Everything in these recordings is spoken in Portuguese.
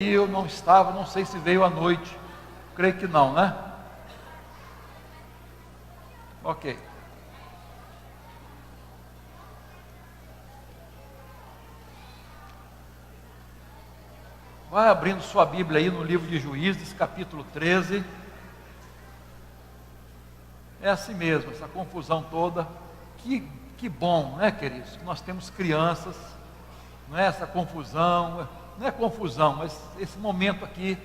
E eu não estava, não sei se veio à noite, creio que não, né? Ok. Vai abrindo sua Bíblia aí no livro de Juízes, capítulo 13. É assim mesmo, essa confusão toda. Que bom, né, queridos? Nós temos crianças, não é essa confusão, não é confusão, mas esse momento aqui,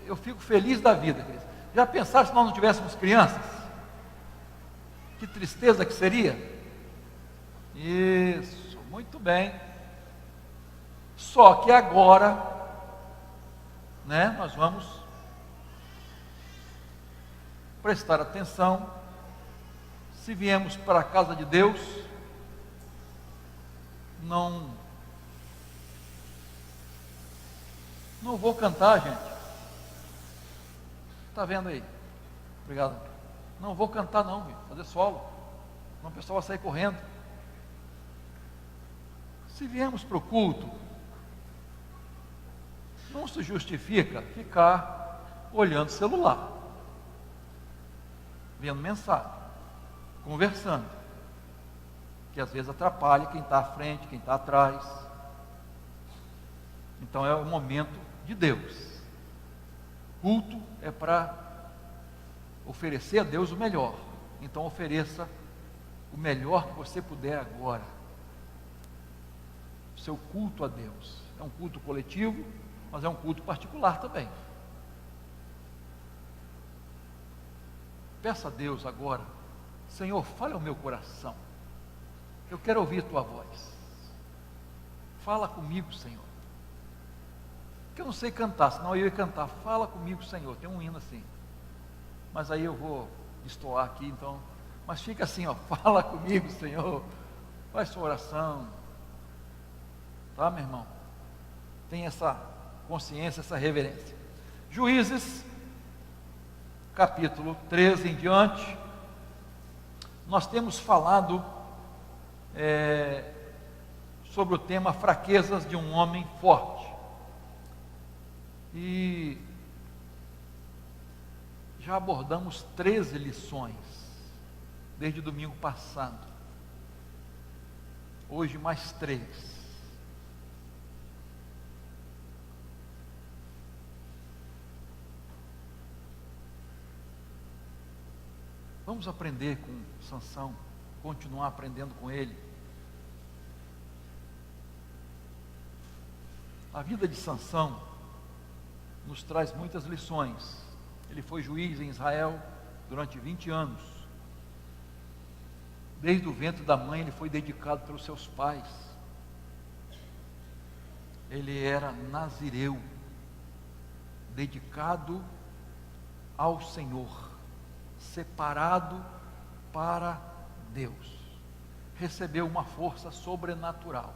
eu fico feliz da vida, queridos. Já pensaram se nós não tivéssemos crianças? Que tristeza que seria? Isso, muito bem. Só que agora, né, nós vamos prestar atenção. Se viemos para a casa de Deus, não vou cantar, gente. Está vendo aí? Obrigado. Não vou cantar não, viu? Fazer solo. Não, o pessoal vai sair correndo. Se viemos para o culto, não se justifica ficar olhando o celular, vendo mensagem, conversando, que às vezes atrapalha quem está à frente, quem está atrás. Então é o momento de Deus. Culto é para oferecer a Deus o melhor. Então ofereça o melhor que você puder agora. O seu culto a Deus. É um culto coletivo, mas é um culto particular também. Peça a Deus agora: Senhor, fale ao meu coração. Eu quero ouvir tua voz. Fala comigo, Senhor. Que eu não sei cantar, senão eu ia cantar. Fala comigo, Senhor. Tem um hino assim. Mas aí eu vou destoar aqui, então. Mas fica assim, ó. Fala comigo, Senhor. Faz sua oração. Tá, meu irmão? Tem essa consciência, essa reverência. Juízes, capítulo 13 em diante. Nós temos falado sobre o tema fraquezas de um homem forte. E já abordamos 13 lições desde domingo passado. Hoje mais 3. Vamos aprender com Sansão, continuar aprendendo com ele. A vida de Sansão nos traz muitas lições. Ele foi juiz em Israel durante 20 anos. Desde o ventre da mãe ele foi dedicado pelos seus pais. Ele era nazireu, dedicado ao Senhor, separado para Deus. Recebeu uma força sobrenatural.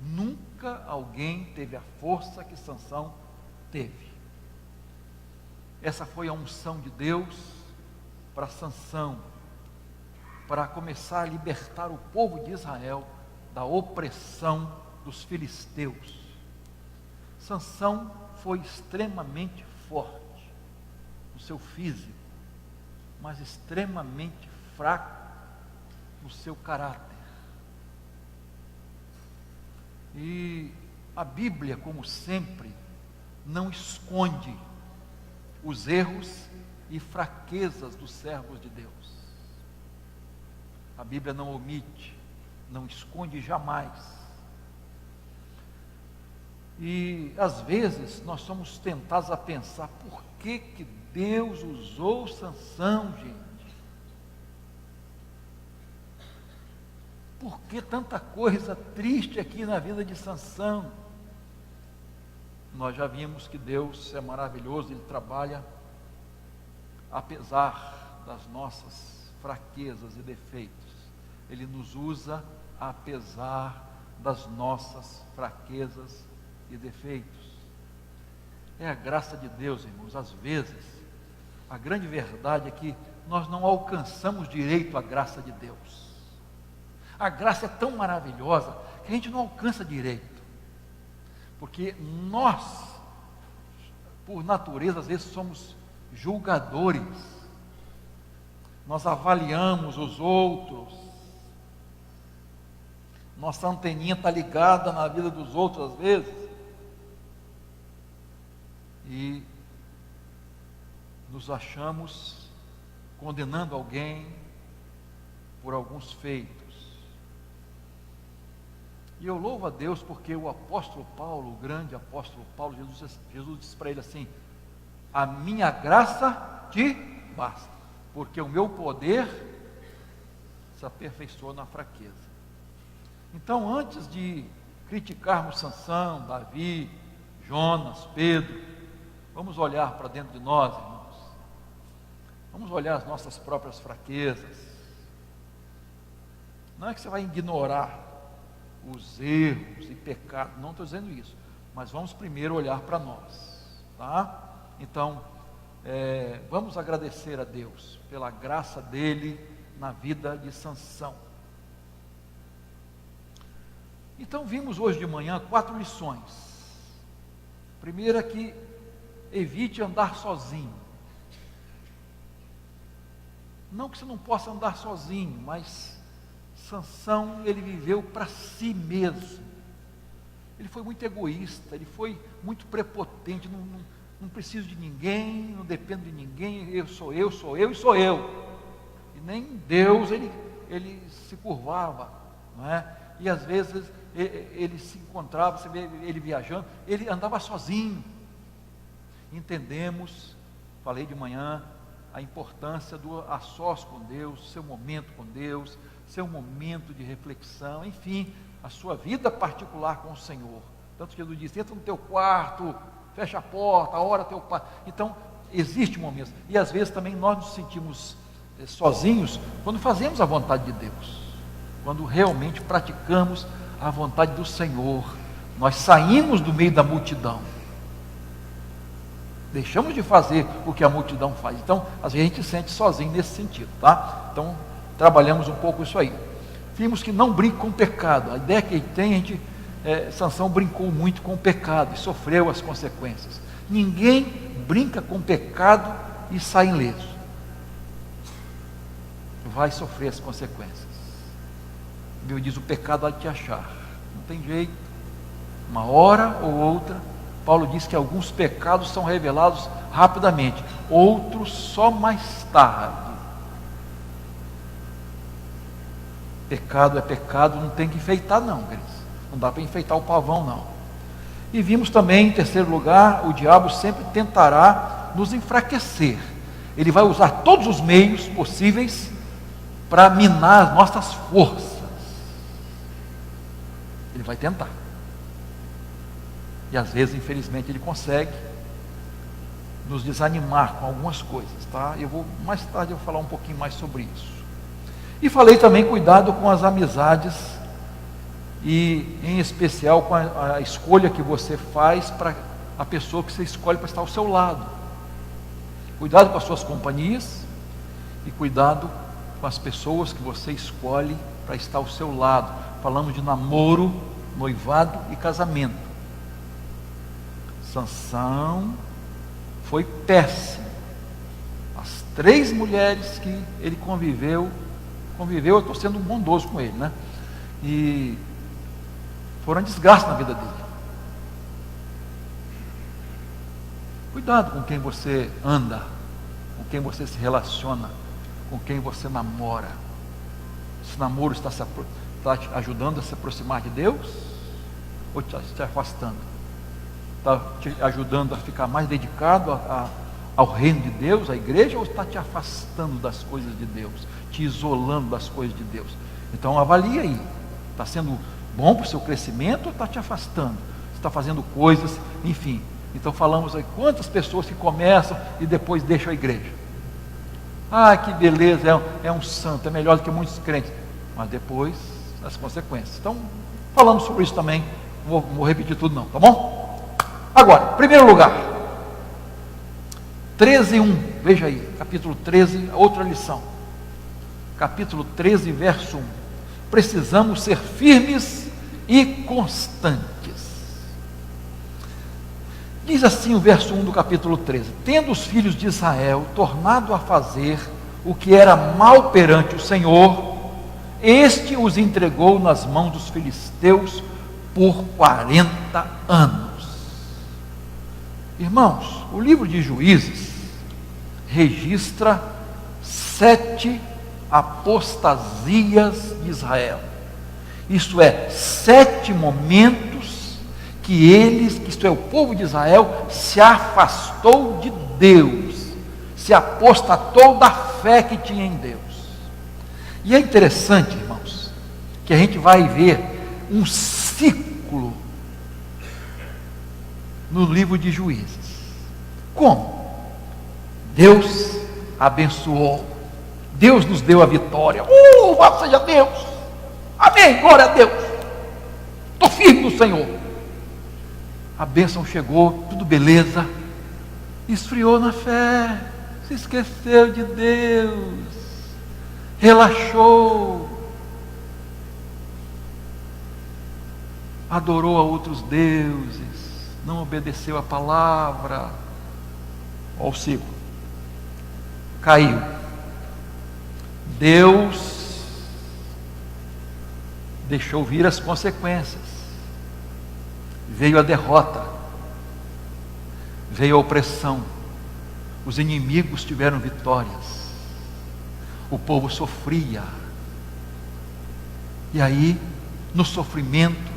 Nunca alguém teve a força que Sansão teve. Essa foi a unção de Deus para Sansão, para começar a libertar o povo de Israel da opressão dos filisteus. Sansão foi extremamente forte no seu físico, mas extremamente fraco no seu caráter. E a Bíblia, como sempre, não esconde os erros e fraquezas dos servos de Deus. A Bíblia não omite, não esconde jamais. E às vezes nós somos tentados a pensar: por que Deus usou Sansão, gente? Por que tanta coisa triste aqui na vida de Sansão? Nós já vimos que Deus é maravilhoso, Ele trabalha apesar das nossas fraquezas e defeitos. Ele nos usa apesar das nossas fraquezas e defeitos. É a graça de Deus, irmãos. Às vezes, a grande verdade é que nós não alcançamos direito à graça de Deus. A graça é tão maravilhosa que a gente não alcança direito. Porque nós, por natureza, às vezes somos julgadores. Nós avaliamos os outros. Nossa anteninha está ligada na vida dos outros às vezes. E nos achamos condenando alguém por alguns feitos. E eu louvo a Deus porque o apóstolo Paulo, o grande apóstolo Paulo, Jesus disse para ele assim: a minha graça te basta, porque o meu poder se aperfeiçoa na fraqueza. Então, antes de criticarmos Sansão, Davi, Jonas, Pedro, vamos olhar para dentro de nós, irmãos. Vamos olhar as nossas próprias fraquezas. Não é que você vai ignorar os erros e pecados, não estou dizendo isso, mas vamos primeiro olhar para nós, tá? Então, vamos agradecer a Deus pela graça dele na vida de Sansão. Então, vimos hoje de manhã 4 lições. Primeira é que evite andar sozinho. Não que você não possa andar sozinho, mas Sansão, ele viveu para si mesmo. Ele foi muito egoísta, ele foi muito prepotente, não preciso de ninguém, não dependo de ninguém, eu sou eu e sou eu. E nem Deus ele se curvava, não é? E às vezes ele se encontrava, você vê ele viajando, ele andava sozinho. Entendemos, falei de manhã, a importância do a sós com Deus, seu momento com Deus, seu momento de reflexão, enfim, a sua vida particular com o Senhor. Tanto que Jesus disse: entra no teu quarto, fecha a porta, ora teu pai. Então, existe momentos, e às vezes também nós nos sentimos sozinhos quando fazemos a vontade de Deus, quando realmente praticamos a vontade do Senhor. Nós saímos do meio da multidão, deixamos de fazer o que a multidão faz. Então, às vezes a gente se sente sozinho nesse sentido, tá? Então, trabalhamos um pouco isso aí. Vimos que não brinque com o pecado. A ideia que ele tem, Sansão brincou muito com o pecado e sofreu as consequências. Ninguém brinca com o pecado e sai ileso. Vai sofrer as consequências. A Bíblia diz: o pecado há de te achar. Não tem jeito. Uma hora ou outra, Paulo diz que alguns pecados são revelados rapidamente, outros só mais tarde. Pecado é pecado, não tem que enfeitar não, queridos. Não dá para enfeitar o pavão não. E vimos também, em terceiro lugar, o diabo sempre tentará nos enfraquecer. Ele vai usar todos os meios possíveis para minar as nossas forças. Ele vai tentar. E às vezes, infelizmente, ele consegue nos desanimar com algumas coisas, tá? Mais tarde eu vou falar um pouquinho mais sobre isso. E falei também, cuidado com as amizades, e em especial com a escolha que você faz para a pessoa que você escolhe para estar ao seu lado. Cuidado com as suas companhias e cuidado com as pessoas que você escolhe para estar ao seu lado. Falamos de namoro, noivado e casamento. Sansão foi péssimo. As 3 mulheres que ele conviveu, eu estou sendo bondoso com ele, né? E foram desgaste na vida dele. Cuidado com quem você anda, com quem você se relaciona, com quem você namora. Esse namoro está te ajudando a se aproximar de Deus? Ou está te afastando? Está te ajudando a ficar mais dedicado ao reino de Deus, à igreja, ou está te afastando das coisas de Deus, te isolando das coisas de Deus? Então avalie aí, está sendo bom para o seu crescimento ou está te afastando? Você está fazendo coisas, enfim. Então falamos aí, quantas pessoas que começam e depois deixam a igreja? Ah, que beleza, é um santo, é melhor do que muitos crentes, mas depois as consequências. Então falamos sobre isso também, não vou repetir tudo não, tá bom? Agora, primeiro lugar, 13:1, veja aí, capítulo 13, outra lição, capítulo 13, verso 1, precisamos ser firmes e constantes. Diz assim o verso 1 do capítulo 13: tendo os filhos de Israel tornado a fazer o que era mal perante o Senhor, este os entregou nas mãos dos filisteus por 40 anos. Irmãos, o livro de Juízes registra 7 apostasias de Israel. Isto é, 7 momentos que isto é, o povo de Israel se afastou de Deus, se apostatou da fé que tinha em Deus. E é interessante, irmãos, que a gente vai ver um ciclo no livro de Juízes. Como? Deus abençoou, Deus nos deu a vitória. Louvado seja Deus! Amém, glória a Deus! Estou firme no Senhor. A bênção chegou, tudo beleza. Esfriou na fé, se esqueceu de Deus, relaxou, adorou a outros deuses, não obedeceu a palavra. Olha o ciclo. Caiu. Deus deixou vir as consequências. Veio a derrota, veio a opressão, os inimigos tiveram vitórias, o povo sofria. E aí, no sofrimento,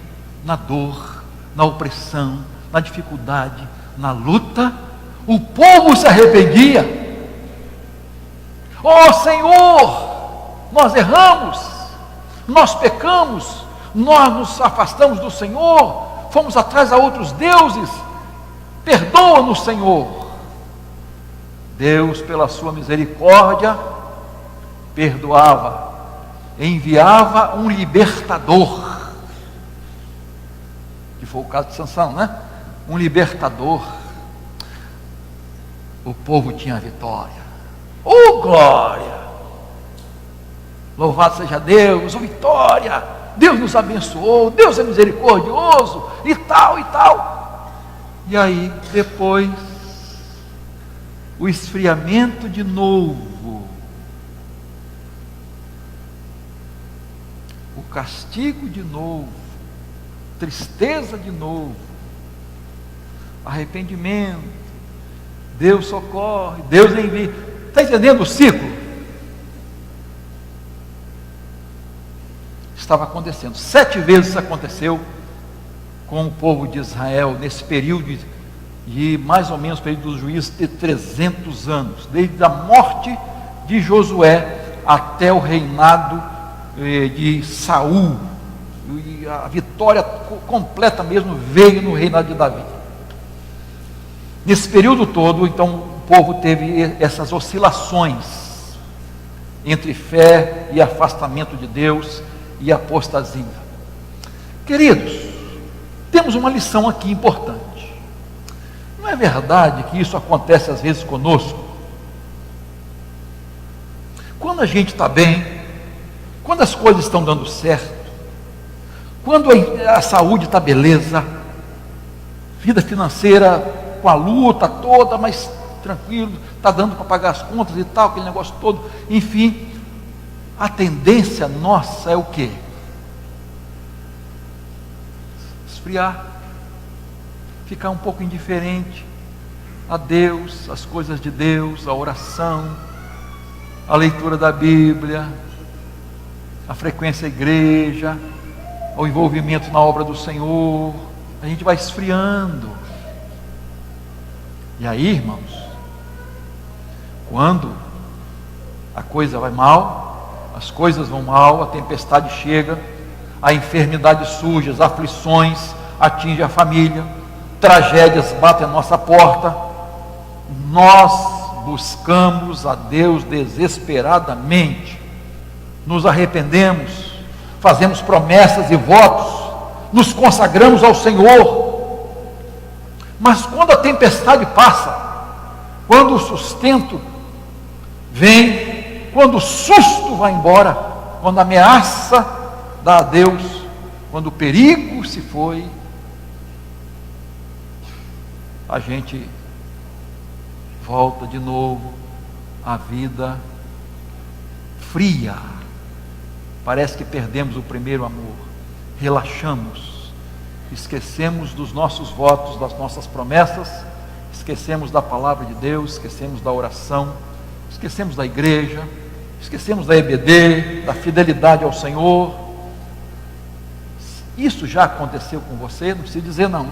na dor, na opressão, na dificuldade, na luta, o povo se arrependia. Oh Senhor, nós erramos, nós pecamos, nós nos afastamos do Senhor, fomos atrás a outros deuses, perdoa-nos, Senhor. Deus, pela sua misericórdia, perdoava, enviava um libertador, que foi o caso de Sansão, né? Um libertador. O povo tinha vitória. Oh glória! Louvado seja Deus, vitória! Deus nos abençoou, Deus é misericordioso, e tal, e tal. E aí, depois, o esfriamento de novo, o castigo de novo, tristeza de novo, arrependimento, Deus socorre, Deus envia. Está entendendo o ciclo? Estava acontecendo. 7 vezes isso aconteceu com o povo de Israel, nesse período de mais ou menos, período dos juízes, de 300 anos, desde a morte de Josué até o reinado de Saul. E a vitória completa mesmo veio no reinado de Davi. Nesse período todo, então, o povo teve essas oscilações entre fé e afastamento de Deus e apostasia. Queridos, temos uma lição aqui importante. Não é verdade que isso acontece às vezes conosco? Quando a gente está bem, quando as coisas estão dando certo, quando a saúde está beleza, vida financeira com a luta toda, mas tranquilo, está dando para pagar as contas e tal, aquele negócio todo, enfim, a tendência nossa é o quê? Esfriar, ficar um pouco indiferente a Deus, as coisas de Deus, a oração, a leitura da Bíblia, a frequência à igreja, o envolvimento na obra do Senhor. A gente vai esfriando. E aí, irmãos, quando a coisa vai mal, as coisas vão mal, a tempestade chega, a enfermidade surge, as aflições atingem a família, tragédias batem a nossa porta, nós buscamos a Deus desesperadamente, nos arrependemos, fazemos promessas e votos, nos consagramos ao Senhor. Mas quando a tempestade passa, quando o sustento vem, quando o susto vai embora, quando a ameaça dá adeus, quando o perigo se foi, a gente volta de novo à vida fria. Parece que perdemos o primeiro amor, relaxamos, esquecemos dos nossos votos, das nossas promessas, esquecemos da palavra de Deus, esquecemos da oração, esquecemos da igreja, esquecemos da EBD, da fidelidade ao Senhor. Isso já aconteceu com você? Não precisa dizer não.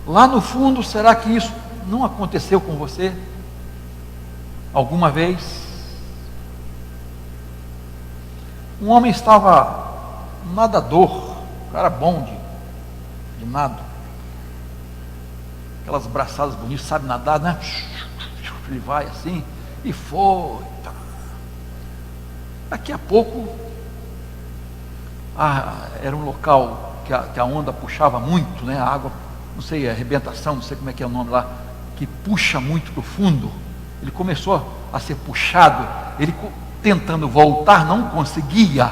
Lá no fundo, será que isso não aconteceu com você alguma vez? Um homem estava nadador, um cara bom de nado, aquelas braçadas bonitas, sabe nadar, né? Ele vai assim, e foi. Daqui a pouco, era um local que a onda puxava muito, né? A água, não sei, arrebentação, não sei como é que é o nome lá, que puxa muito para o fundo. Ele começou a ser puxado, ele tentando voltar, não conseguia,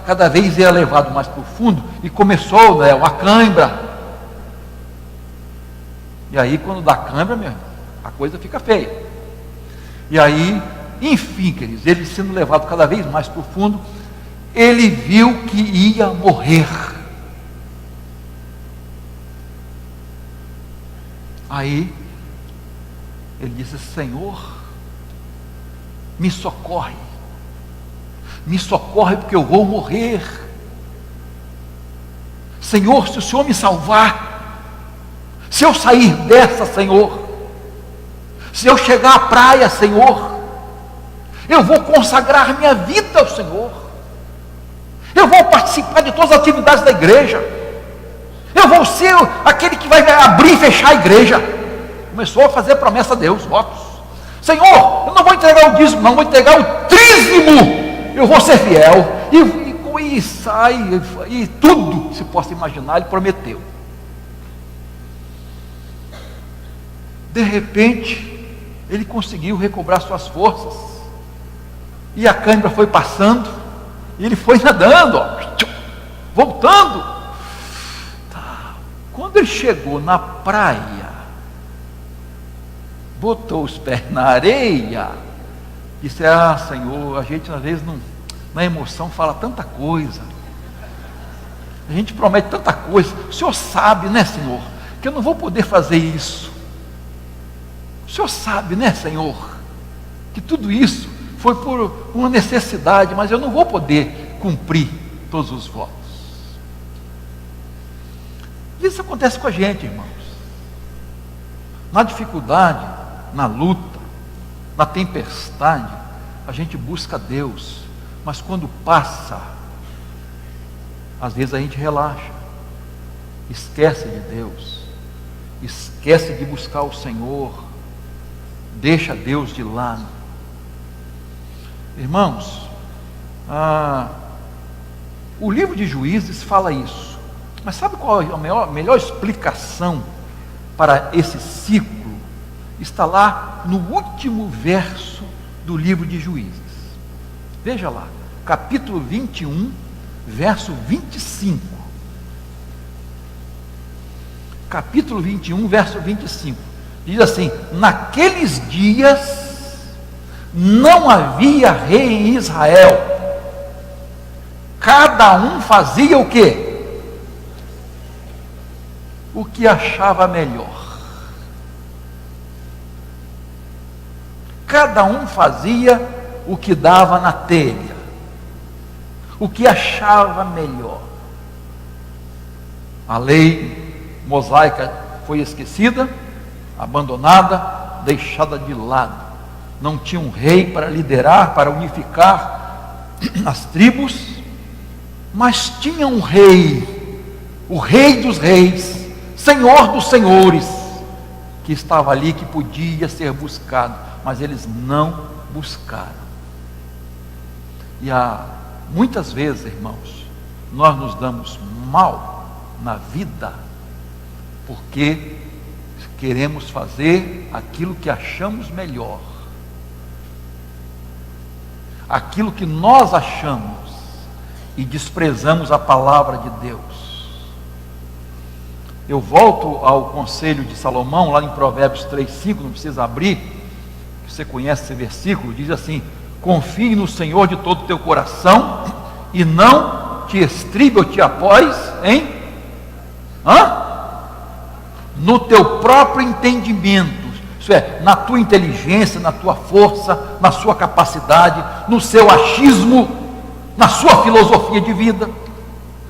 cada vez ia levado mais para o fundo, e começou, né, uma cãibra. E aí, quando dá cãibra, a coisa fica feia. E aí, enfim, queridos, ele sendo levado cada vez mais para o fundo, ele viu que ia morrer. Aí, ele disse: Senhor, me socorre porque eu vou morrer. Senhor, se o Senhor me salvar, se eu sair dessa, Senhor, se eu chegar à praia, Senhor, eu vou consagrar minha vida ao Senhor, eu vou participar de todas as atividades da igreja, eu vou ser aquele que vai abrir e fechar a igreja. Começou a fazer promessa a Deus, votos. Senhor, eu não vou entregar o dízimo, não vou entregar o trízimo, eu vou ser fiel, e sai, e tudo que se possa imaginar, ele prometeu. De repente, ele conseguiu recobrar suas forças, e a cãibra foi passando, e ele foi nadando, voltando. Quando ele chegou na praia, botou os pés na areia, disse: Senhor, a gente às vezes na emoção fala tanta coisa, a gente promete tanta coisa, o Senhor sabe, né, Senhor, que eu não vou poder fazer isso. O Senhor sabe, né, Senhor, que tudo isso foi por uma necessidade, mas eu não vou poder cumprir todos os votos. Isso acontece com a gente, irmãos. Na dificuldade, na luta, na tempestade, a gente busca Deus, mas quando passa, às vezes a gente relaxa, esquece de Deus, esquece de buscar o Senhor, deixa Deus de lado. Irmãos, o livro de Juízes fala isso, mas sabe qual é a melhor explicação para esse ciclo? Está lá no último verso do livro de Juízes. Veja lá, capítulo 21, verso 25. Capítulo 21, verso 25. Diz assim: naqueles dias não havia rei em Israel, cada um fazia o quê? O que achava melhor. Cada um fazia o que dava na telha, o que achava melhor. A lei mosaica foi esquecida, abandonada, deixada de lado. Não tinha um rei para liderar, para unificar as tribos, mas tinha um rei, o Rei dos Reis, Senhor dos Senhores, que estava ali, que podia ser buscado, mas eles não buscaram. E muitas vezes, irmãos, nós nos damos mal na vida, porque queremos fazer aquilo que achamos melhor, aquilo que nós achamos, e desprezamos a palavra de Deus. Eu volto ao conselho de Salomão, lá em Provérbios 3:5, não precisa abrir, você conhece esse versículo, diz assim: confie no Senhor de todo o teu coração, e não te estribe ou te apoies no teu próprio entendimento, isso é, na tua inteligência, na tua força, na sua capacidade, no seu achismo, na sua filosofia de vida.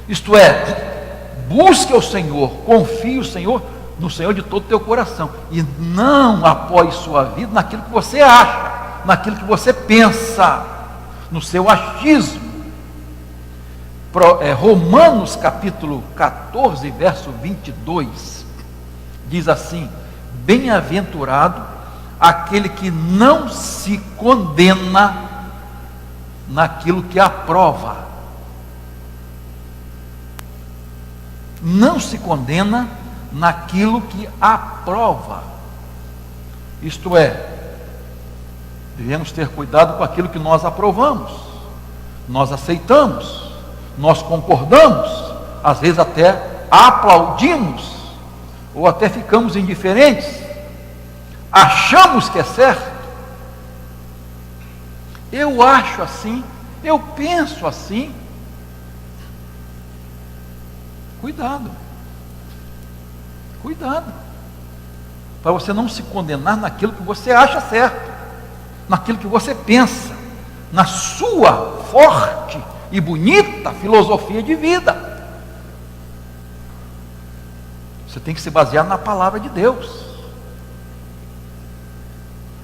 Isto é, busque o Senhor, confie no Senhor de todo o teu coração, e não apoie sua vida naquilo que você acha, naquilo que você pensa, no seu achismo. Romanos capítulo 14, verso 22, diz assim: bem-aventurado aquele que não se condena naquilo que aprova. Não se condena naquilo que aprova. Isto é, devemos ter cuidado com aquilo que nós aprovamos, nós aceitamos, nós concordamos, às vezes até aplaudimos, ou até ficamos indiferentes, achamos que é certo. Eu acho assim, eu penso assim. Cuidado, para você não se condenar naquilo que você acha certo, naquilo que você pensa, na sua forte e bonita filosofia de vida. Você tem que se basear na palavra de Deus.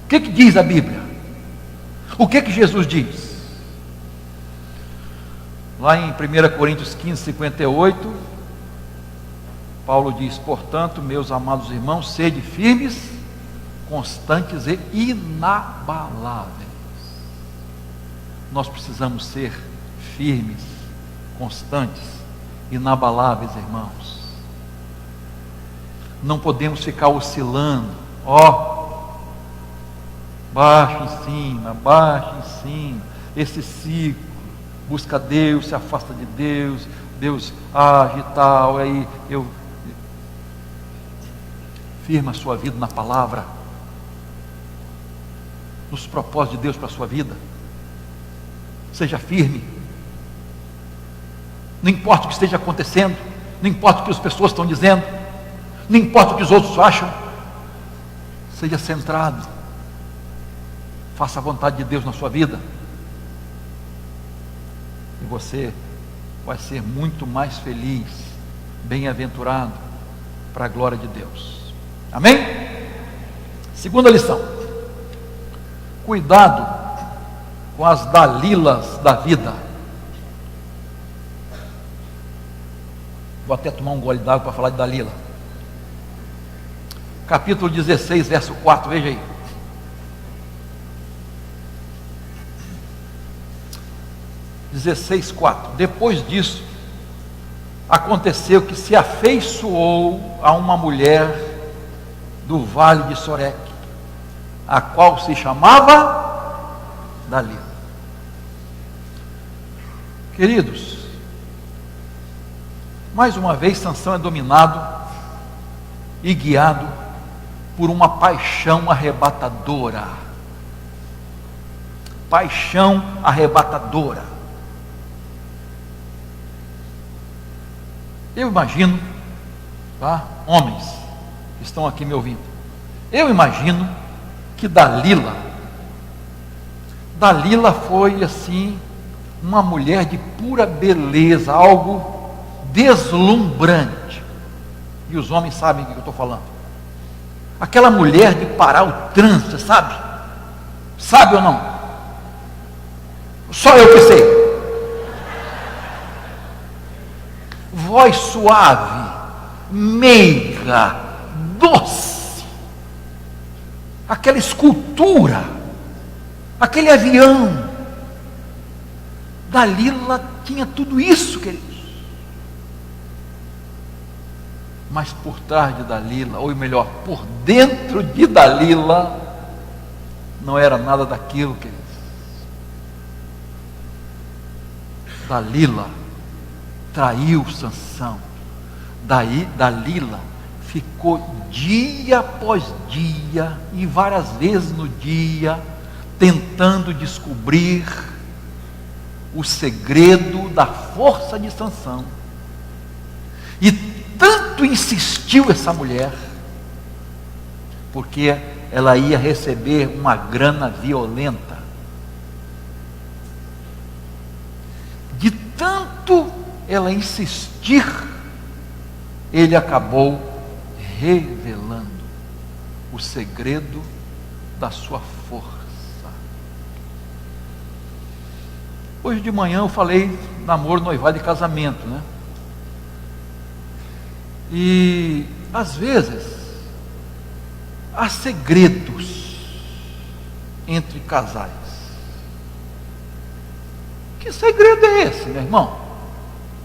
O que diz a Bíblia? O que Jesus diz? Lá em 1 Coríntios 15, 58, Paulo diz: portanto, meus amados irmãos, sede firmes, constantes e inabaláveis. Nós precisamos ser firmes, constantes, inabaláveis, irmãos. Não podemos ficar oscilando, baixo em cima, esse ciclo, busca Deus, se afasta de Deus, Deus age e tal, aí firma a sua vida na palavra, nos propósitos de Deus para a sua vida. Seja firme, não importa o que esteja acontecendo, não importa o que as pessoas estão dizendo, não importa o que os outros acham, seja centrado, faça a vontade de Deus na sua vida, e você vai ser muito mais feliz, bem-aventurado, para a glória de Deus. Amém? Segunda lição: cuidado com as Dalilas da vida. Vou até tomar um gole d'água para falar de Dalila. Capítulo 16, verso 4, veja aí. Depois disso, aconteceu que se afeiçoou a uma mulher do vale de Soreque, a qual se chamava Dalila. Queridos, mais uma vez Sansão é dominado e guiado por uma paixão arrebatadora. Paixão arrebatadora. Eu imagino, homens que estão aqui me ouvindo, eu imagino que Dalila foi assim, uma mulher de pura beleza, algo deslumbrante, e os homens sabem do que eu estou falando, aquela mulher de parar o trânsito, sabe ou não? Só eu que sei. Voz suave, meiga, doce, aquela escultura, aquele avião. Dalila tinha tudo isso, queridos. Mas por trás de Dalila, ou melhor, por dentro de Dalila, não era nada daquilo, queridos. Dalila traiu Sansão. Daí, Dalila ficou dia após dia, e várias vezes no dia, tentando descobrir o segredo da força de Sansão. E tanto insistiu essa mulher, porque ela ia receber uma grana violenta. De tanto ela insistir, ele acabou revelando o segredo da sua força. Hoje de manhã eu falei namoro, noivado e casamento, né? E às vezes há segredos entre casais. Que segredo é esse, meu irmão?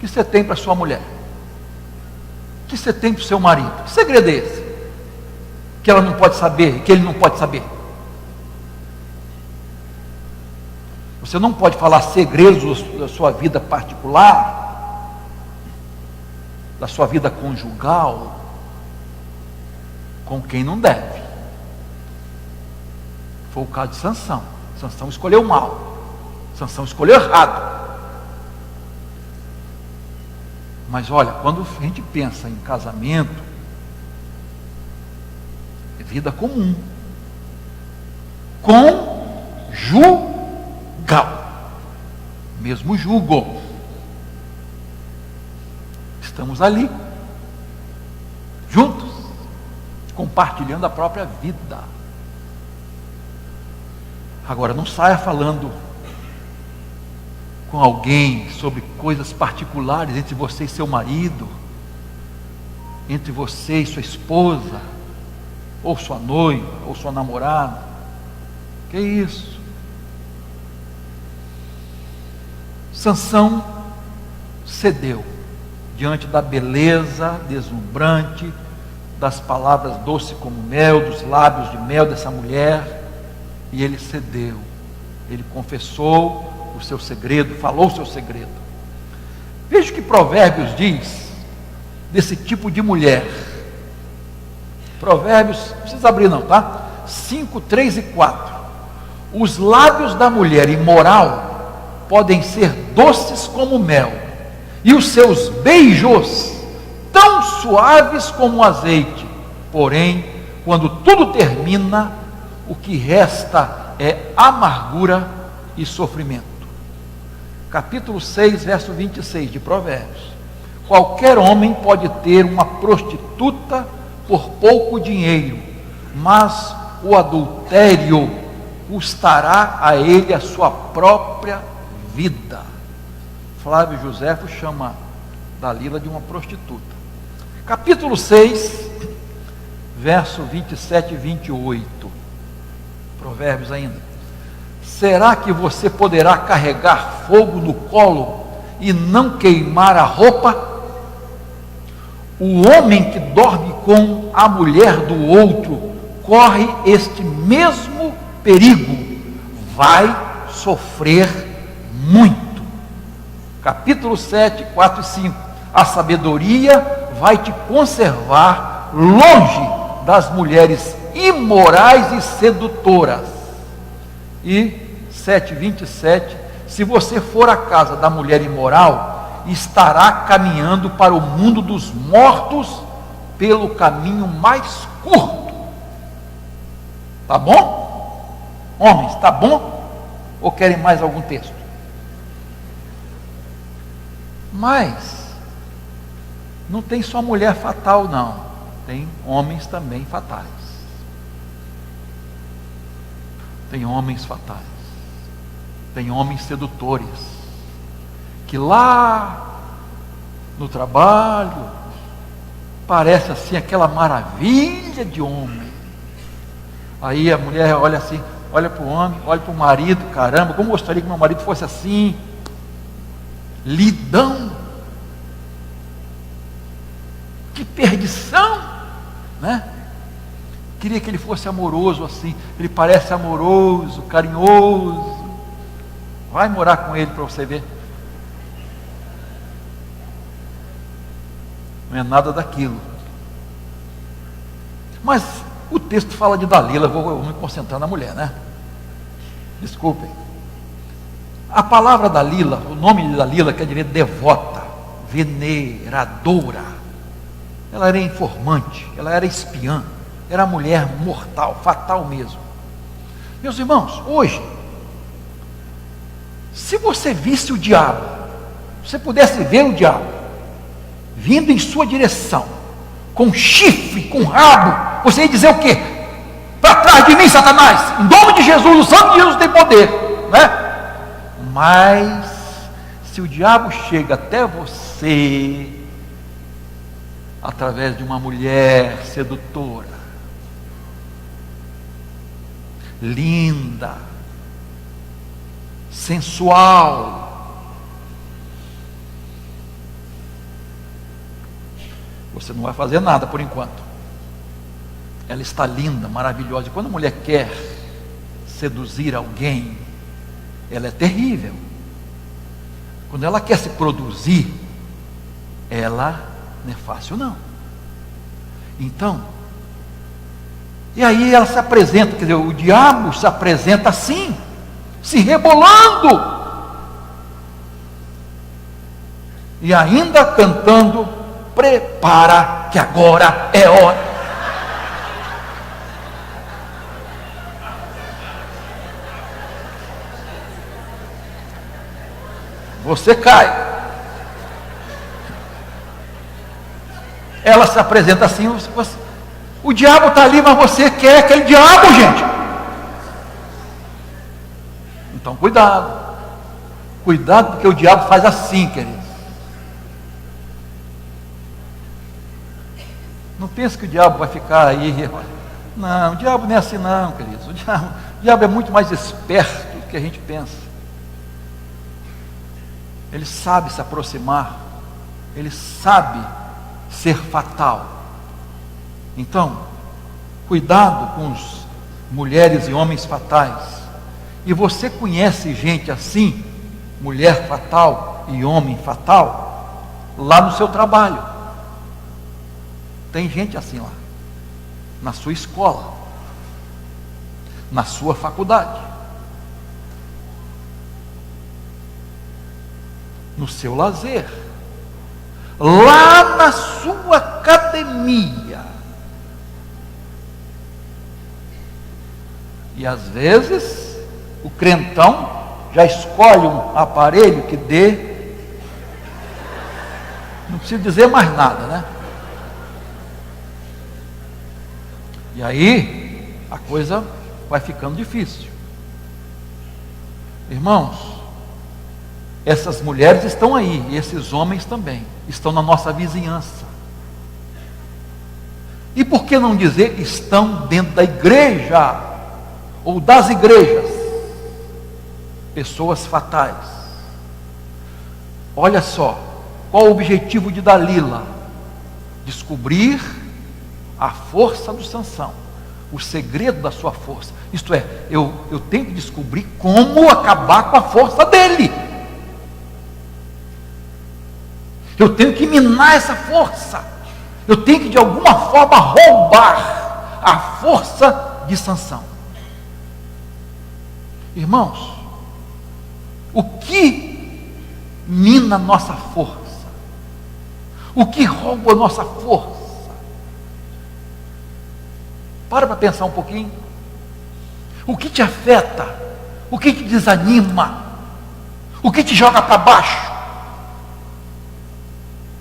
Que você tem para sua mulher? Que você tem para o seu marido? Que segredo é esse? Que ela não pode saber, que ele não pode saber? Você não pode falar segredos da sua vida particular, da sua vida conjugal, com quem não deve. Foi o caso de Sansão. Sansão escolheu mal. Sansão escolheu errado. Mas olha, quando a gente pensa em casamento, é vida comum, conjugal, mesmo jugo. Estamos ali, juntos, compartilhando a própria vida. Agora, não saia falando com alguém sobre coisas particulares entre você e seu marido, entre você e sua esposa, ou sua noiva, ou sua namorada. Que isso? Sansão cedeu diante da beleza deslumbrante, das palavras doces como mel, dos lábios de mel dessa mulher, e ele cedeu. Ele confessou o seu segredo, falou o seu segredo. Veja o que Provérbios diz desse tipo de mulher. Provérbios, não precisa abrir não, tá? 5, 3 e 4. Os lábios da mulher imoral podem ser doces como mel, e os seus beijos tão suaves como o azeite. Porém, quando tudo termina, o que resta é amargura e sofrimento. Capítulo 6, verso 26 de Provérbios. Qualquer homem pode ter uma prostituta por pouco dinheiro, mas o adultério custará a ele a sua própria vida. Flávio Joséfo chama Dalila de uma prostituta. Capítulo 6, verso 27 e 28. Provérbios ainda. Será que você poderá carregar fogo no colo e não queimar a roupa? O homem que dorme com a mulher do outro corre este mesmo perigo, vai sofrer muito. Capítulo 7, 4 e 5. A sabedoria vai te conservar longe das mulheres imorais e sedutoras. E 7:27, se você for à casa da mulher imoral, estará caminhando para o mundo dos mortos pelo caminho mais curto. Tá bom? Homens, tá bom? Ou querem mais algum texto? Mas não tem só mulher fatal não, tem homens também fatais. Tem homens fatais, tem homens sedutores, que lá no trabalho parece assim aquela maravilha de homem. Aí a mulher olha assim, olha para o homem, olha para o marido, caramba, como gostaria que meu marido fosse assim, lidão, que perdição, né? Queria que ele fosse amoroso assim, ele parece amoroso, carinhoso. Vai morar com ele para você ver. não é nada daquilo. Mas o texto fala de Dalila, eu vou me concentrar na mulher, né? Desculpem. A palavra Dalila, o nome de Dalila quer dizer devota, veneradora. Ela era informante, ela era espiã, era mulher mortal, fatal mesmo. Meus irmãos, hoje, se você visse o diabo, se você pudesse ver o diabo vindo em sua direção, com chifre, com rabo, você ia dizer o quê? Para trás de mim, Satanás, em nome de Jesus, o sangue de Jesus tem poder, né? Mas se o diabo chega até você através de uma mulher sedutora, linda, sensual, você não vai fazer nada por enquanto. Ela está linda, maravilhosa. E quando a mulher quer seduzir alguém, ela é terrível. Quando ela quer se produzir, ela não é fácil não. Então, e aí ela se apresenta, quer dizer, o diabo se apresenta assim, se rebolando, e ainda cantando: prepara que agora é hora. Você cai. Ela se apresenta assim, o diabo está ali, mas você quer aquele diabo, gente. Então cuidado. Cuidado, porque o diabo faz assim, queridos. Não pense que o diabo vai ficar aí. Não, o diabo não é assim não, queridos. O diabo é muito mais esperto do que a gente pensa. Ele sabe se aproximar, ele sabe ser fatal. Então, cuidado com os mulheres e homens fatais. E você conhece gente assim, mulher fatal e homem fatal, lá no seu trabalho. Tem gente assim lá, na sua escola, na sua faculdade, no seu lazer, lá na sua academia. E às vezes o crentão já escolhe um aparelho que dê, não preciso dizer mais nada, né? E aí a coisa vai ficando difícil. Irmãos, essas mulheres estão aí, e esses homens também, estão na nossa vizinhança. E por que não dizer estão dentro da igreja, ou das igrejas? Pessoas fatais. Olha só, qual o objetivo de Dalila? Descobrir a força do Sansão, o segredo da sua força. Isto é, eu tenho que descobrir como acabar com a força dele. Eu tenho que minar essa força. Eu tenho que de alguma forma roubar a força de Sansão. Irmãos, o que mina nossa força? O que rouba a nossa força? Para pensar um pouquinho. O que te afeta? O que te desanima? O que te joga para baixo?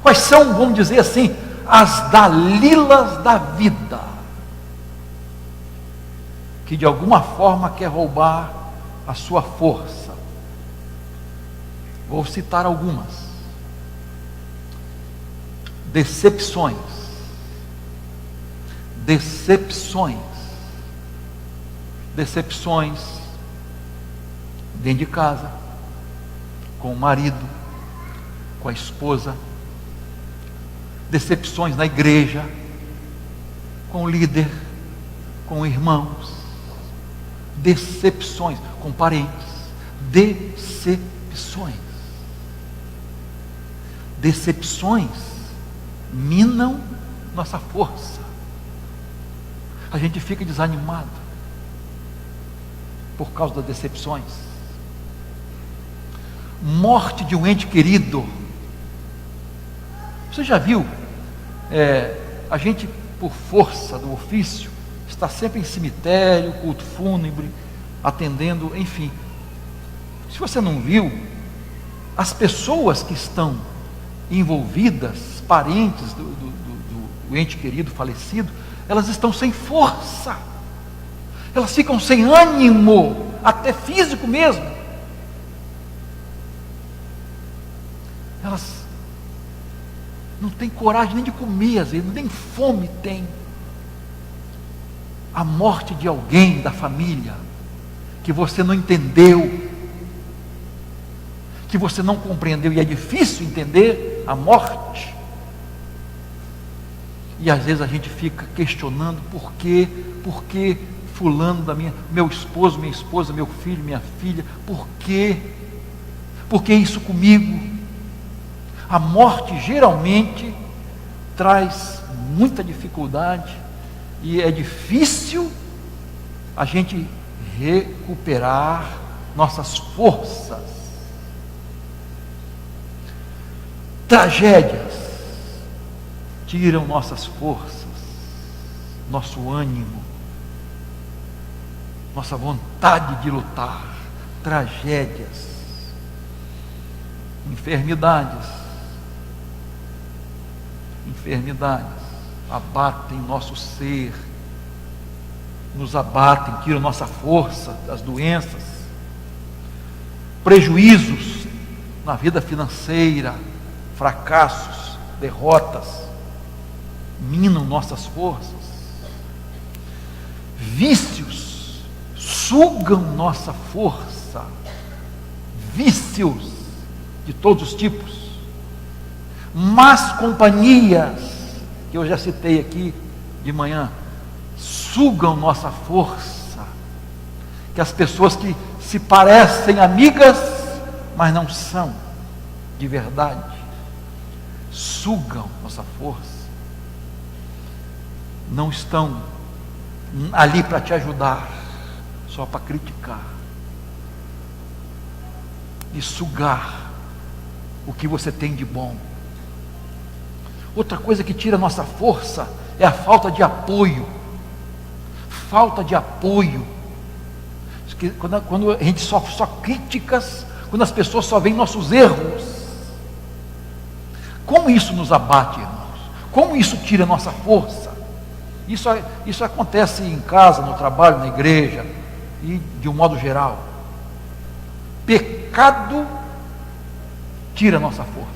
Quais são, vamos dizer assim, as Dalilas da vida, que de alguma forma quer roubar a sua força? Vou citar algumas. Decepções. Decepções dentro de casa, com o marido, com a esposa. Decepções na igreja, com o líder, com irmãos. Decepções com parentes. Decepções minam nossa força. A gente fica desanimado por causa das decepções. Morte de um ente querido. Você já viu? A gente, por força do ofício, está sempre em cemitério, culto fúnebre, atendendo, enfim. Se você não viu, as pessoas que estão envolvidas, parentes do ente querido falecido, elas estão sem força, elas ficam sem ânimo, até físico mesmo. Elas não têm coragem nem de comer, às vezes, nem fome tem. A morte de alguém da família que você não entendeu, que você não compreendeu, e é difícil entender a morte. E às vezes a gente fica questionando por que fulano meu esposo, minha esposa, meu filho, minha filha, por que isso comigo? A morte geralmente traz muita dificuldade e é difícil a gente recuperar nossas forças. Tragédias tiram nossas forças, nosso ânimo, nossa vontade de lutar. Tragédias, enfermidades abatem nosso ser, nos abatem, tiram nossa força das doenças. Prejuízos na vida financeira, fracassos, derrotas, minam nossas forças. Vícios sugam nossa força, vícios de todos os tipos. Más companhias, que eu já citei aqui de manhã, sugam nossa força. Que as pessoas que se parecem amigas, mas não são de verdade, sugam nossa força. Não estão ali para te ajudar, só para criticar e sugar o que você tem de bom. Outra coisa que tira nossa força é a falta de apoio. Falta de apoio. Quando a gente só críticas, quando as pessoas só veem nossos erros. Como isso nos abate, irmãos? Como isso tira nossa força? Isso acontece em casa, no trabalho, na igreja e de um modo geral. Pecado tira nossa força.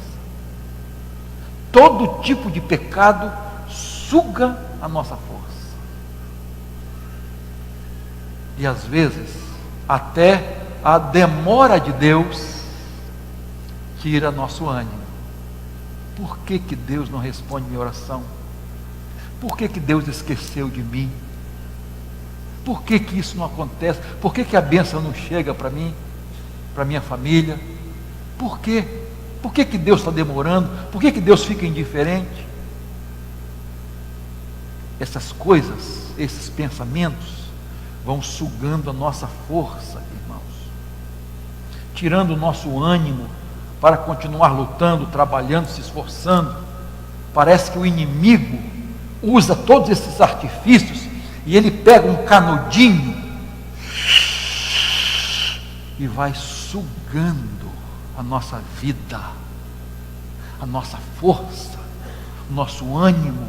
Todo tipo de pecado suga a nossa força. E às vezes, até a demora de Deus tira nosso ânimo. Por que Deus não responde minha oração? Por que Deus esqueceu de mim? Por que isso não acontece? Por que a bênção não chega para mim, para minha família? Por quê? Por que Deus está demorando? Por que Deus fica indiferente? Essas coisas, esses pensamentos, vão sugando a nossa força, irmãos, tirando o nosso ânimo para continuar lutando, trabalhando, se esforçando. Parece que o inimigo usa todos esses artifícios e ele pega um canudinho e vai sugando a nossa vida, a nossa força, o nosso ânimo,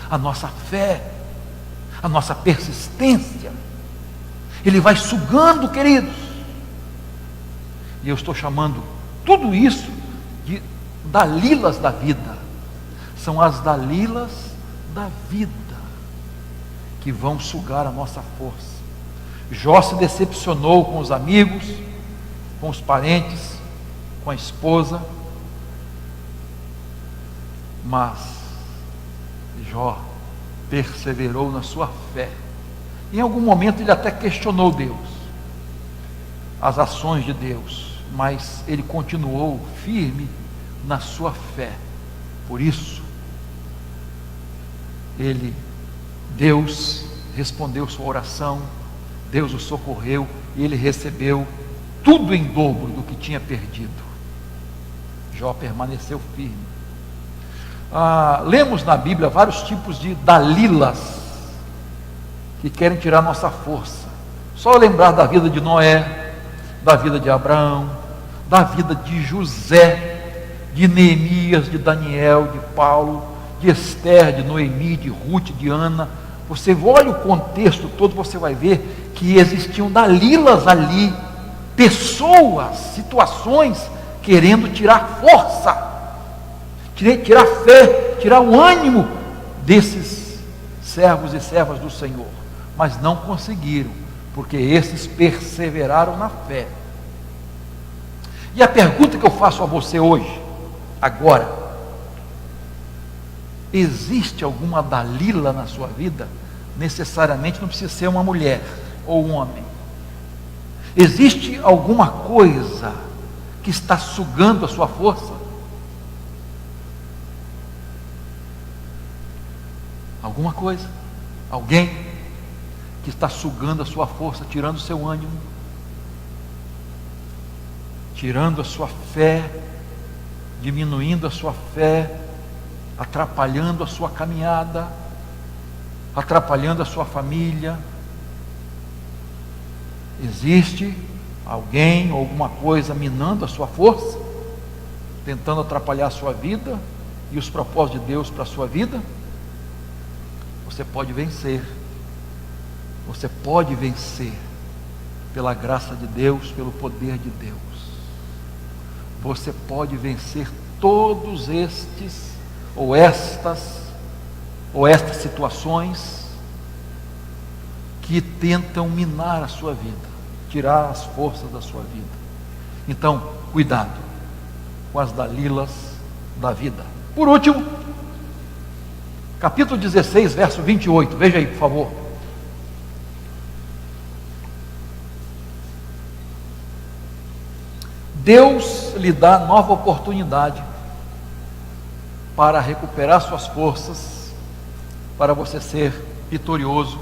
a nossa fé, a nossa persistência. Ele vai sugando, queridos. E eu estou chamando tudo isso de Dalilas da vida. São as Dalilas da vida que vão sugar a nossa força. Jó se decepcionou com os amigos, com os parentes, com a esposa, mas Jó perseverou na sua fé. Em algum momento ele até questionou Deus, as ações de Deus, mas ele continuou firme na sua fé. Por isso, Deus respondeu sua oração, Deus o socorreu e ele recebeu tudo em dobro do que tinha perdido. Jó permaneceu firme. Lemos na Bíblia vários tipos de dalilas que querem tirar nossa força. Só lembrar da vida de Noé, da vida de Abraão, da vida de José, de Neemias, de Daniel, de Paulo, de Esther, de Noemi, de Ruth, de Ana. Você olha o contexto todo, você vai ver que existiam dalilas ali, pessoas, situações querendo tirar força, tirar fé, tirar o ânimo desses servos e servas do Senhor, mas não conseguiram, porque esses perseveraram na fé. E a pergunta que eu faço a você hoje, agora: existe alguma Dalila na sua vida? Necessariamente não precisa ser uma mulher ou um homem. Existe alguma coisa que está sugando a sua força? Alguma coisa? Alguém que está sugando a sua força, tirando o seu ânimo, tirando a sua fé, diminuindo a sua fé, atrapalhando a sua caminhada, atrapalhando a sua família. Existe alguém ou alguma coisa minando a sua força, tentando atrapalhar a sua vida e os propósitos de Deus para a sua vida? Você pode vencer. Você pode vencer pela graça de Deus, pelo poder de Deus. Você pode vencer todos estes ou estas situações que tentam minar a sua vida, tirar as forças da sua vida. Então, cuidado com as dalilas da vida. Por último, capítulo 16, verso 28, veja aí, por favor. Deus lhe dá nova oportunidade para recuperar suas forças, para você ser vitorioso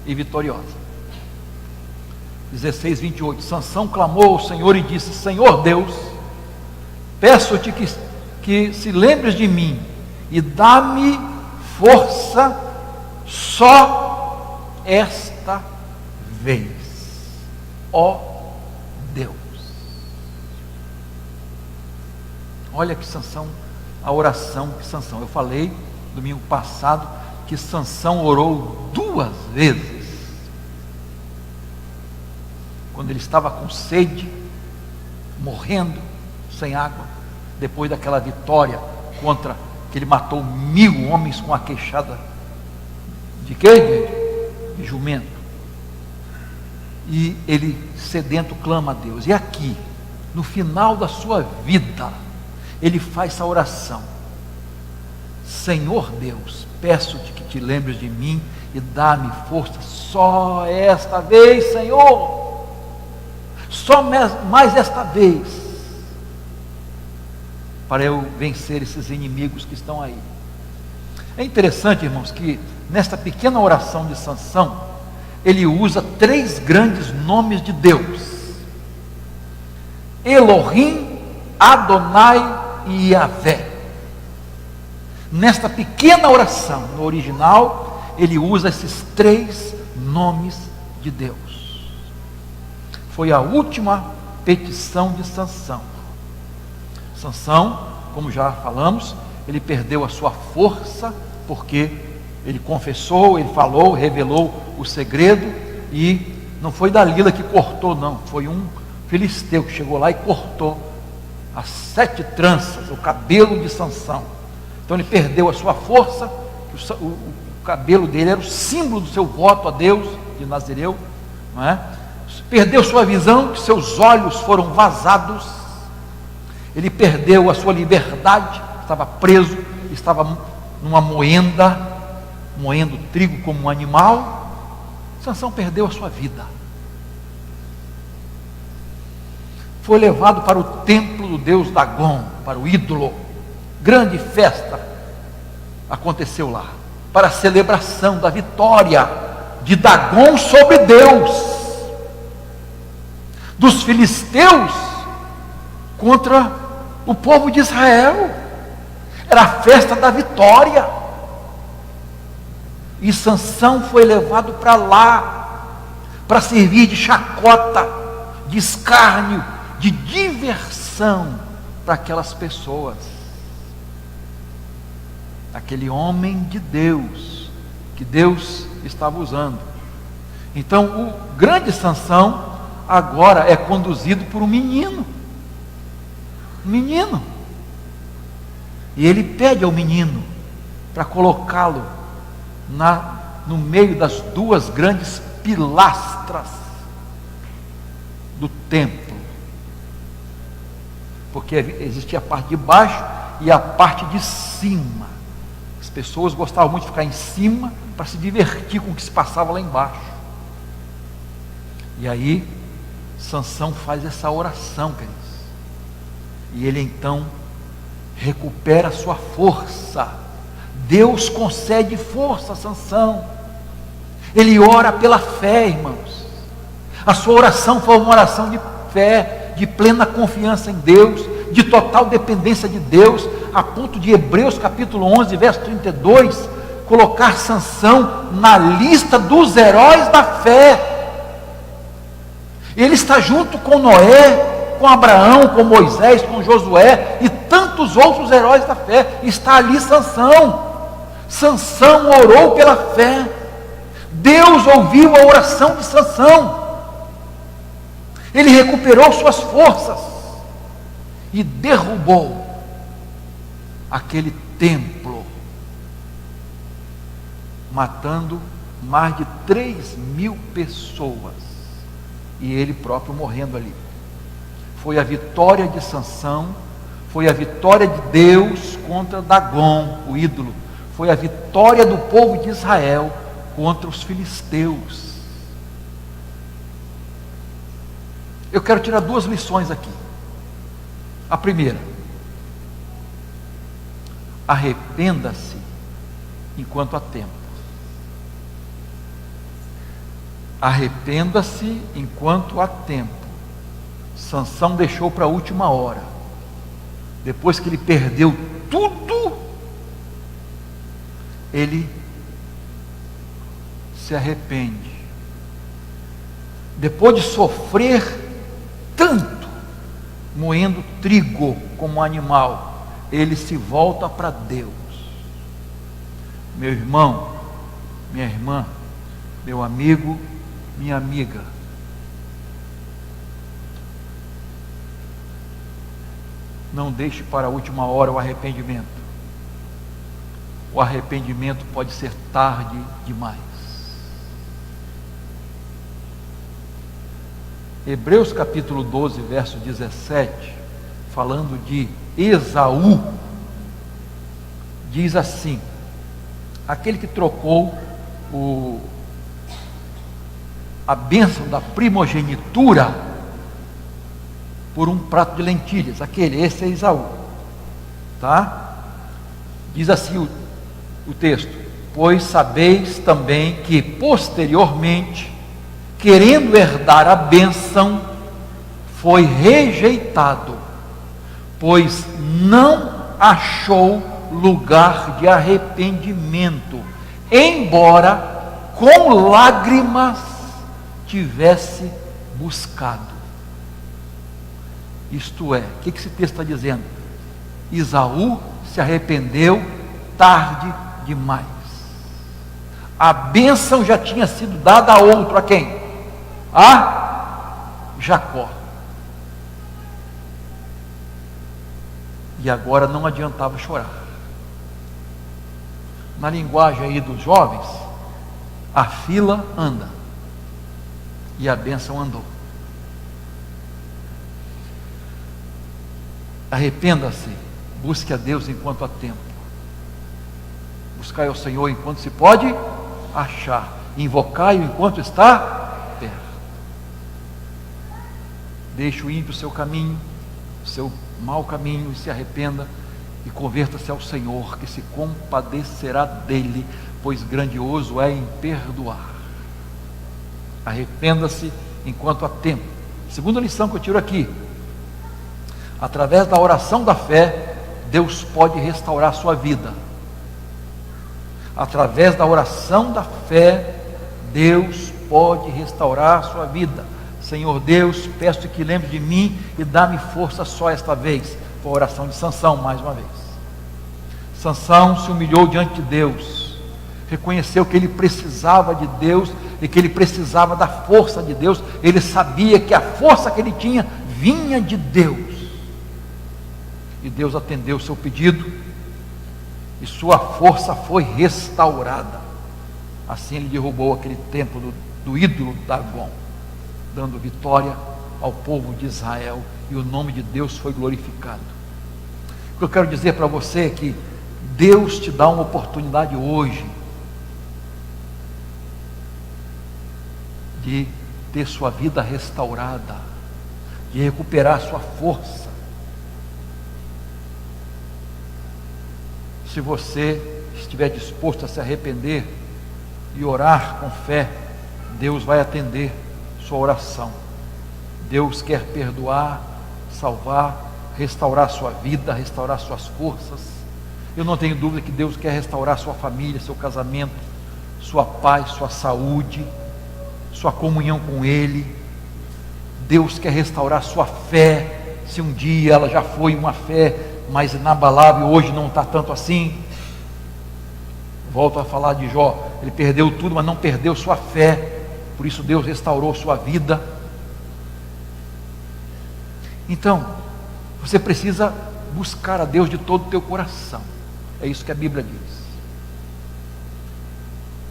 e vitoriosa. 16, 28. Sansão clamou ao Senhor e disse: Senhor Deus, peço-te que se lembres de mim e dá-me força só esta vez, ó Deus. Olha que Sansão, a oração que Sansão, eu falei domingo passado que Sansão orou 2 vezes, quando ele estava com sede, morrendo, sem água, depois daquela vitória contra, que ele matou 1000 homens com a queixada de quê? De jumento. E ele sedento clama a Deus. E aqui, no final da sua vida, ele faz essa oração: Senhor Deus, peço-te que te lembres de mim e dá-me força só esta vez, Senhor, só mais esta vez, para eu vencer esses inimigos que estão aí. É interessante, irmãos, que nesta pequena oração de Sansão, ele usa 3 grandes nomes de Deus: Elohim, Adonai e Yahvé. Nesta pequena oração, no original, ele usa esses 3 nomes de Deus. Foi a última petição de Sansão. Sansão, como já falamos, ele perdeu a sua força, porque ele confessou, ele falou, revelou o segredo, e não foi Dalila que cortou, não, foi um filisteu que chegou lá e cortou as 7 tranças, o cabelo de Sansão. Então ele perdeu a sua força, o cabelo dele era o símbolo do seu voto a Deus, de Nazireu, não é? Perdeu sua visão, que seus olhos foram vazados. Ele perdeu a sua liberdade, estava preso, estava numa moenda, moendo trigo como um animal. Sansão perdeu a sua vida. Foi levado para o templo do deus Dagom, para o ídolo. Grande festa aconteceu lá. para a celebração da vitória de Dagom sobre Deus, dos filisteus contra o povo de Israel. Era a festa da vitória. E Sansão foi levado para lá, para servir de chacota, de escárnio, de diversão para aquelas pessoas. Aquele homem de Deus, que Deus estava usando. Então o grande Sansão agora é conduzido por um menino. Um menino. E ele pede ao menino para colocá-lo no meio das duas grandes pilastras do templo. Porque existia a parte de baixo e a parte de cima. As pessoas gostavam muito de ficar em cima para se divertir com o que se passava lá embaixo. E aí Sansão faz essa oração, queridos. E ele então recupera a sua força. Deus concede força a Sansão. Ele ora pela fé, irmãos. A sua oração foi uma oração de fé, de plena confiança em Deus, de total dependência de Deus, a ponto de Hebreus capítulo 11, verso 32, colocar Sansão na lista dos heróis da fé. Ele está junto com Noé, com Abraão, com Moisés, com Josué e tantos outros heróis da fé. Está ali Sansão. Sansão orou pela fé. Deus ouviu a oração de Sansão. Ele recuperou suas forças e derrubou aquele templo, matando mais de 3.000 pessoas, e ele próprio morrendo ali. Foi a vitória de Sansão, foi a vitória de Deus contra Dagom, o ídolo, foi a vitória do povo de Israel contra os filisteus. Eu quero tirar duas lições aqui. A primeira: arrependa-se enquanto há tempo. Arrependa-se enquanto há tempo. Sansão deixou para a última hora. Depois que ele perdeu tudo, ele se arrepende. Depois de sofrer tanto, moendo trigo como um animal, ele se volta para Deus. Meu irmão, minha irmã, meu amigo, minha amiga, não deixe para a última hora o arrependimento. O arrependimento pode ser tarde demais. Hebreus capítulo 12, verso 17, falando de Esaú, diz assim: aquele que trocou a bênção da primogenitura por um prato de lentilhas, esse é Esaú, tá? Diz assim o texto: pois sabeis também que posteriormente, querendo herdar a bênção, foi rejeitado, pois não achou lugar de arrependimento, embora com lágrimas tivesse buscado. Isto é, o que esse texto está dizendo? Esaú se arrependeu tarde demais. A bênção já tinha sido dada a outro, a quem? A Jacó. E agora não adiantava chorar. Na linguagem aí dos jovens, a fila anda e a bênção andou. Arrependa-se, busque a Deus enquanto há tempo. Buscai ao Senhor enquanto se pode achar, invocai-o enquanto está perto. Deixe o ímpio o seu caminho, o seu mau caminho, e se arrependa e converta-se ao Senhor, que se compadecerá dele, pois grandioso é em perdoar. Arrependa-se enquanto há tempo. Segunda lição que eu tiro aqui: através da oração da fé, Deus pode restaurar a sua vida. Através da oração da fé, Deus pode restaurar a sua vida. Senhor Deus, peço que lembre de mim e dá-me força só esta vez. Foi a oração de Sansão mais uma vez. Sansão se humilhou diante de Deus, reconheceu que ele precisava de Deus e que ele precisava da força de Deus. Ele sabia que a força que ele tinha vinha de Deus, e Deus atendeu o seu pedido e sua força foi restaurada. Assim ele derrubou aquele templo do ídolo Dagon, dando vitória ao povo de Israel, e o nome de Deus foi glorificado. O que eu quero dizer para você é que Deus te dá uma oportunidade hoje de ter sua vida restaurada, de recuperar sua força. Se você estiver disposto a se arrepender e orar com fé, Deus vai atender sua oração. Deus quer perdoar, salvar, restaurar sua vida, restaurar suas forças. Eu não tenho dúvida que Deus quer restaurar sua família, seu casamento, sua paz, sua saúde, sua comunhão com Ele. Deus quer restaurar sua fé. Se um dia ela já foi uma fé mais inabalável, hoje não está tanto assim. Volto a falar de Jó, ele perdeu tudo, mas não perdeu sua fé. Por isso Deus restaurou sua vida. Então, você precisa buscar a Deus de todo o teu coração. É isso que a Bíblia diz.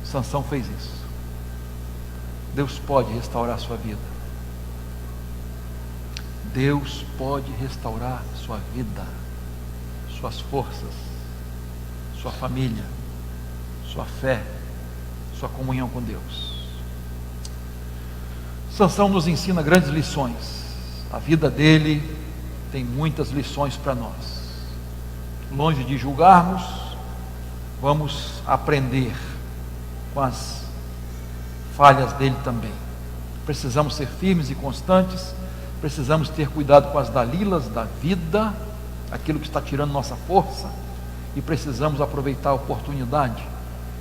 Sansão fez isso. Deus pode restaurar a sua vida. Deus pode restaurar sua vida, suas forças, sua família, sua fé, sua comunhão com Deus. Sansão nos ensina grandes lições. A vida dele tem muitas lições para nós. Longe de julgarmos, vamos aprender com as falhas dele também. Precisamos ser firmes e constantes. Precisamos ter cuidado com as dalilas da vida, aquilo que está tirando nossa força, e precisamos aproveitar a oportunidade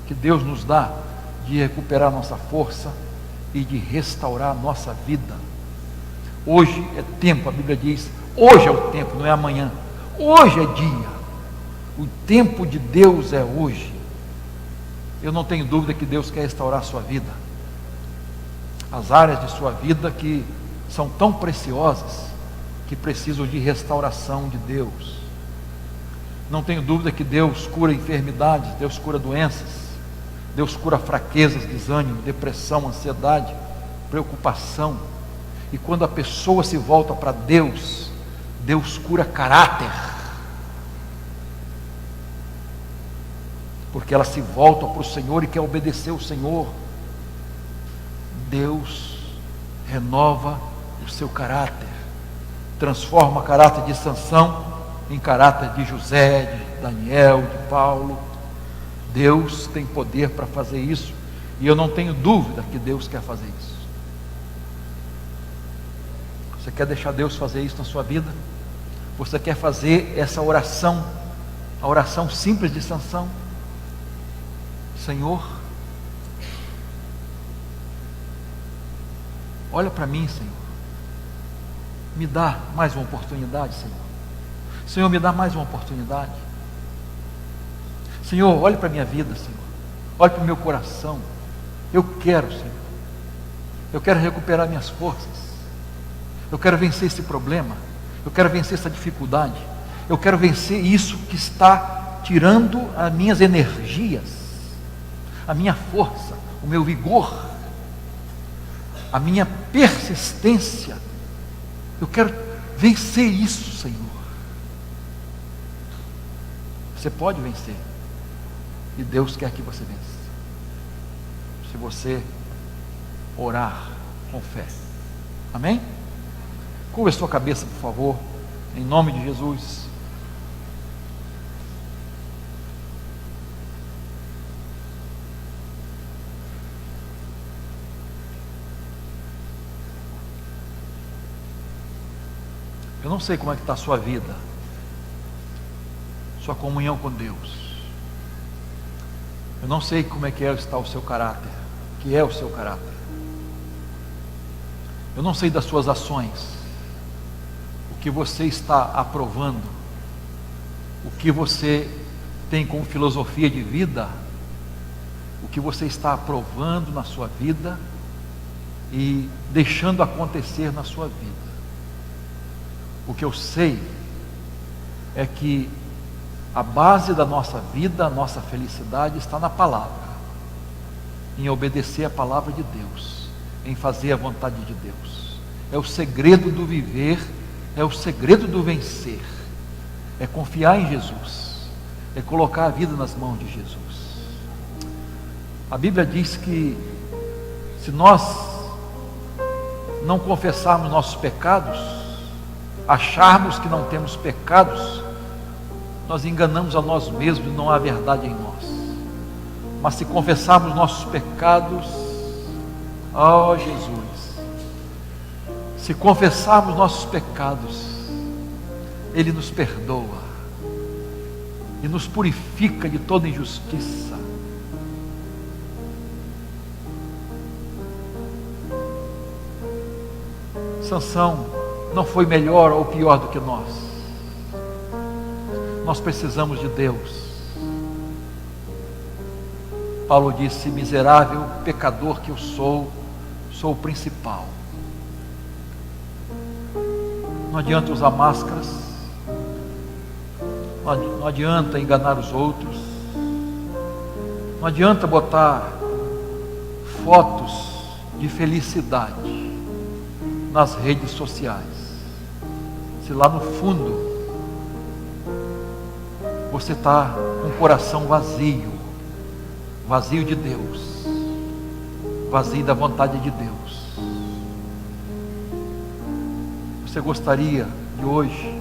que Deus nos dá de recuperar nossa força e de restaurar a nossa vida. Hoje é tempo, a Bíblia diz, hoje é o tempo, não é amanhã. Hoje é dia. O tempo de Deus é hoje. Eu não tenho dúvida que Deus quer restaurar a sua vida. As áreas de sua vida que são tão preciosas, que precisam de restauração de Deus. Não tenho dúvida que Deus cura enfermidades, Deus cura doenças, Deus cura fraquezas, desânimo, depressão, ansiedade, preocupação. E quando a pessoa se volta para Deus, Deus cura caráter, porque ela se volta para o Senhor e quer obedecer o Senhor. Deus renova o seu caráter, transforma o caráter de Sansão em caráter de José, de Daniel, de Paulo. Deus tem poder para fazer isso, e eu não tenho dúvida que Deus quer fazer isso. Você quer deixar Deus fazer isso na sua vida? Você quer fazer essa oração, a oração simples de Sansão? Senhor, olha para mim, Senhor, me dá mais uma oportunidade, Senhor. Senhor, me dá mais uma oportunidade. Senhor, olha para a minha vida, Senhor, olha para o meu coração. Eu quero, Senhor, eu quero recuperar minhas forças, eu quero vencer esse problema, eu quero vencer essa dificuldade, eu quero vencer isso que está tirando as minhas energias, a minha força, o meu vigor, a minha persistência. Eu quero vencer isso, Senhor. Você pode vencer, e Deus quer que você vença, se você orar com fé. Amém? Curva a sua cabeça, por favor, em nome de Jesus. Eu não sei como é que está a sua vida, sua comunhão com Deus. Eu não sei como é que está o seu caráter, que é o seu caráter. Eu não sei das suas ações, o que você está aprovando, o que você tem como filosofia de vida, o que você está aprovando na sua vida e deixando acontecer na sua vida. O que eu sei é que a base da nossa vida, a nossa felicidade está na palavra, em obedecer a palavra de Deus, em fazer a vontade de Deus. É o segredo do viver, é o segredo do vencer, é confiar em Jesus, é colocar a vida nas mãos de Jesus. A Bíblia diz que se nós não confessarmos nossos pecados, acharmos que não temos pecados, nós enganamos a nós mesmos e não há verdade em nós. Mas se confessarmos nossos pecados, ó Jesus, se confessarmos nossos pecados, Ele nos perdoa e nos purifica de toda injustiça. Sansão não foi melhor ou pior do que nós. Nós precisamos de Deus. Paulo disse: miserável pecador que eu sou o principal. Não adianta usar máscaras, não adianta enganar os outros, não adianta botar fotos de felicidade nas redes sociais, se lá no fundo você está com o coração vazio, vazio de Deus, vazio da vontade de Deus. Você gostaria de hoje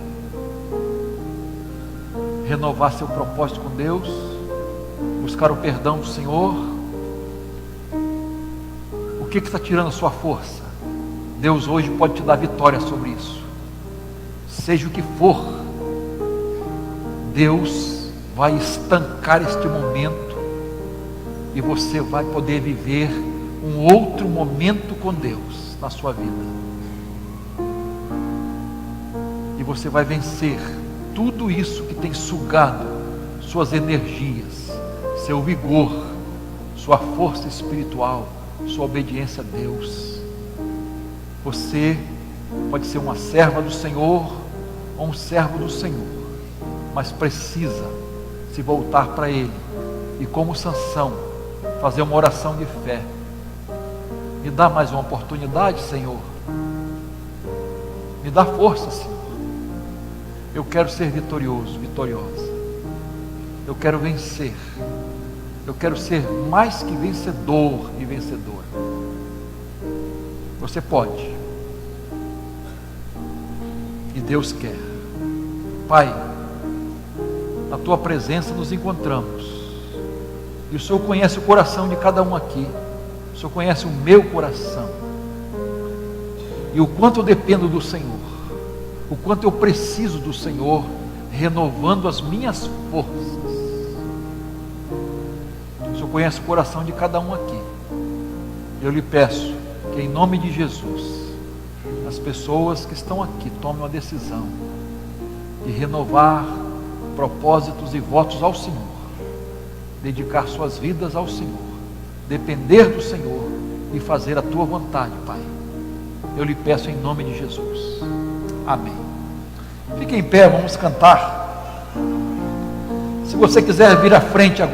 renovar seu propósito com Deus, buscar o perdão do Senhor? O que está tirando a sua força? Deus hoje pode te dar vitória sobre isso. Seja o que for, Deus vai estancar este momento e você vai poder viver um outro momento com Deus na sua vida. E você vai vencer tudo isso que tem sugado suas energias, seu vigor, sua força espiritual, sua obediência a Deus. Você pode ser uma serva do Senhor ou um servo do Senhor, mas precisa se voltar para Ele e, como Sansão, fazer uma oração de fé. Me dá mais uma oportunidade, Senhor. Me dá força, Senhor. Eu quero ser vitorioso, vitoriosa. Eu quero vencer. Eu quero ser mais que vencedor e vencedora. Você pode. E Deus quer. Pai, na Tua presença nos encontramos. E o Senhor conhece o coração de cada um aqui. O Senhor conhece o meu coração. E o quanto eu dependo do Senhor. O quanto eu preciso do Senhor, renovando as minhas forças. O Senhor conhece o coração de cada um aqui. Eu lhe peço que, em nome de Jesus, as pessoas que estão aqui tomem uma decisão de renovar propósitos e votos ao Senhor, dedicar suas vidas ao Senhor, depender do Senhor e fazer a Tua vontade, Pai. Eu lhe peço em nome de Jesus. Amém. Fique em pé, vamos cantar. Se você quiser vir à frente agora.